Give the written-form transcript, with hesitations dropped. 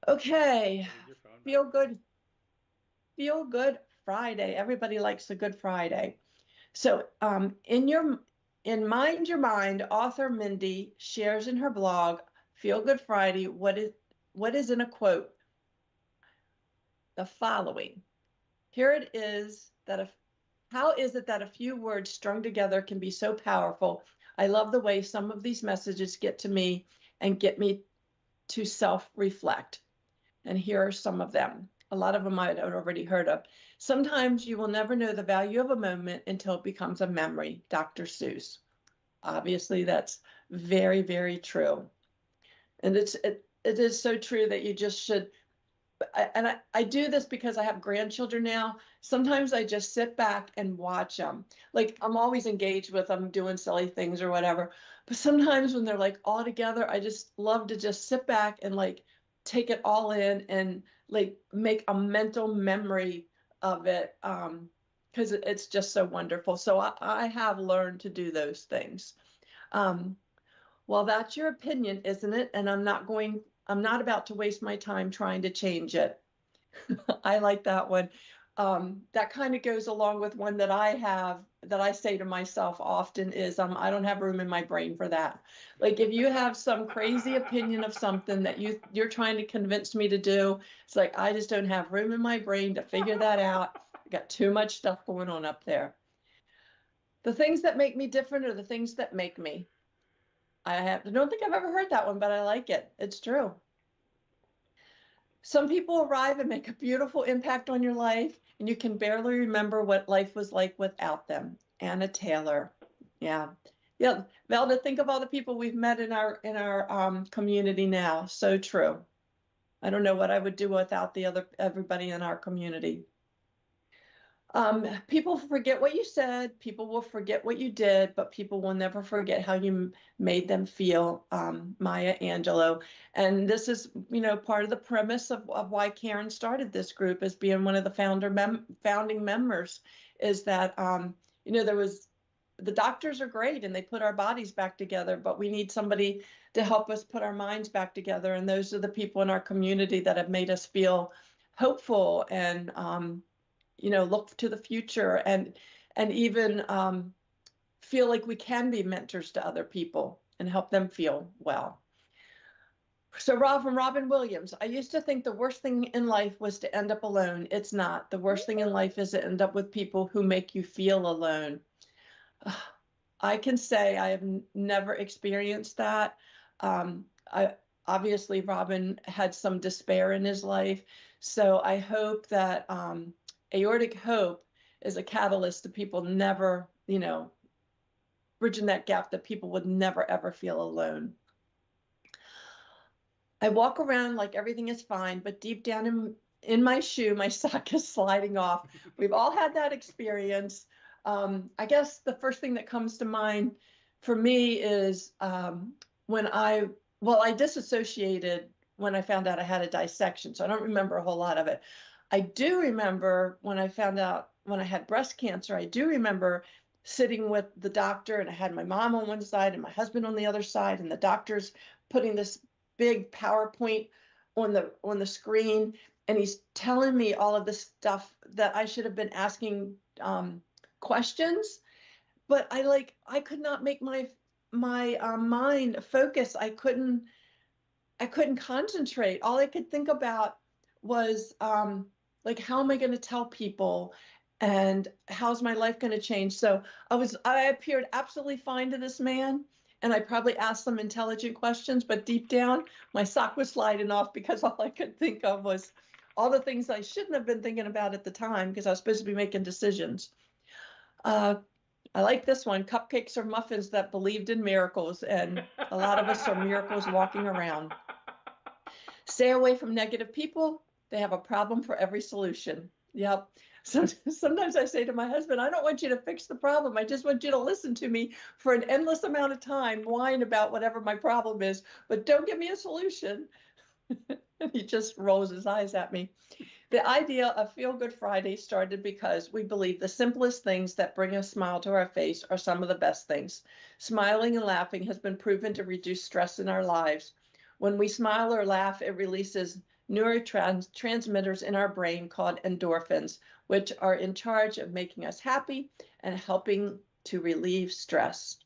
Okay, What did your phone die? feel good, feel good Friday. Everybody likes a good Friday. So, in Mind Your Mind, author Mindy shares in her blog, Feel Good Friday, what is in a quote, the following. Here it is that if how is it that a few words strung together can be so powerful? I love the way some of these messages get to me and get me to self-reflect. And here are some of them. A lot of them I'd already heard of. Sometimes you will never know the value of a moment until it becomes a memory. Dr. Seuss. Obviously, that's very, very true. And it is so true that you just should. I do this because I have grandchildren now. Sometimes I just sit back and watch them. Like I'm always engaged with them doing silly things or whatever. But sometimes when they're like all together, I just love to just sit back and like take it all in and like make a mental memory of it. Because it's just so wonderful. So I have learned to do those things. Um, well, that's your opinion, isn't it? And I'm not about to waste my time trying to change it. I like that one. That kind of goes along with one that I have that I say to myself often is, I don't have room in my brain for that. Like if you have some crazy opinion of something that you're trying to convince me to do, it's like I just don't have room in my brain to figure that out. I got too much stuff going on up there. The things that make me different are the things that make me. I don't think I've ever heard that one, but I like it. It's true. Some people arrive and make a beautiful impact on your life, and you can barely remember what life was like without them. Anna Taylor. Yeah. Yeah. Velda, think of all the people we've met in our community now. So true. I don't know what I would do without the other everybody in our community. People forget what you said, people will forget what you did, but people will never forget how you made them feel, Maya Angelou. And this is, part of the premise of why Karen started this group as being one of the founding members is that, there was the doctors are great and they put our bodies back together, but we need somebody to help us put our minds back together. And those are the people in our community that have made us feel hopeful and, look to the future and even feel like we can be mentors to other people and help them feel well. So Rob from Robin Williams, I used to think the worst thing in life was to end up alone. It's not. The worst thing in life is to end up with people who make you feel alone. I can say I have never experienced that. I obviously Robin had some despair in his life, so I hope that aortic hope is a catalyst to people never, bridging that gap that people would never ever feel alone. I walk around like everything is fine, but deep down in my shoe, my sock is sliding off. We've all had that experience. I guess the first thing that comes to mind for me is when I disassociated when I found out I had a dissection, so I don't remember a whole lot of it. I do remember when I found out when I had breast cancer, I do remember sitting with the doctor and I had my mom on one side and my husband on the other side, and the doctor's putting this big PowerPoint on the screen, and he's telling me all of this stuff that I should have been asking questions, but I could not make my mind focus. I couldn't concentrate. All I could think about was like how am I going to tell people and how's my life going to change? So I appeared absolutely fine to this man, and I probably asked some intelligent questions, but deep down my sock was sliding off because all I could think of was all the things I shouldn't have been thinking about at the time because I was supposed to be making decisions. Uh, I like this one. Cupcakes are muffins that believed in miracles, and a lot of us are miracles walking around. Stay away from negative people. They have a problem for every solution. Yep. So sometimes I say to my husband, I don't want you to fix the problem. I just want you to listen to me for an endless amount of time, whine about whatever my problem is, but don't give me a solution. And he just rolls his eyes at me. The idea of Feel Good Friday started because we believe the simplest things that bring a smile to our face are some of the best things. Smiling and laughing has been proven to reduce stress in our lives. When we smile or laugh, it releases neurotransmitters in our brain called endorphins, which are in charge of making us happy and helping to relieve stress.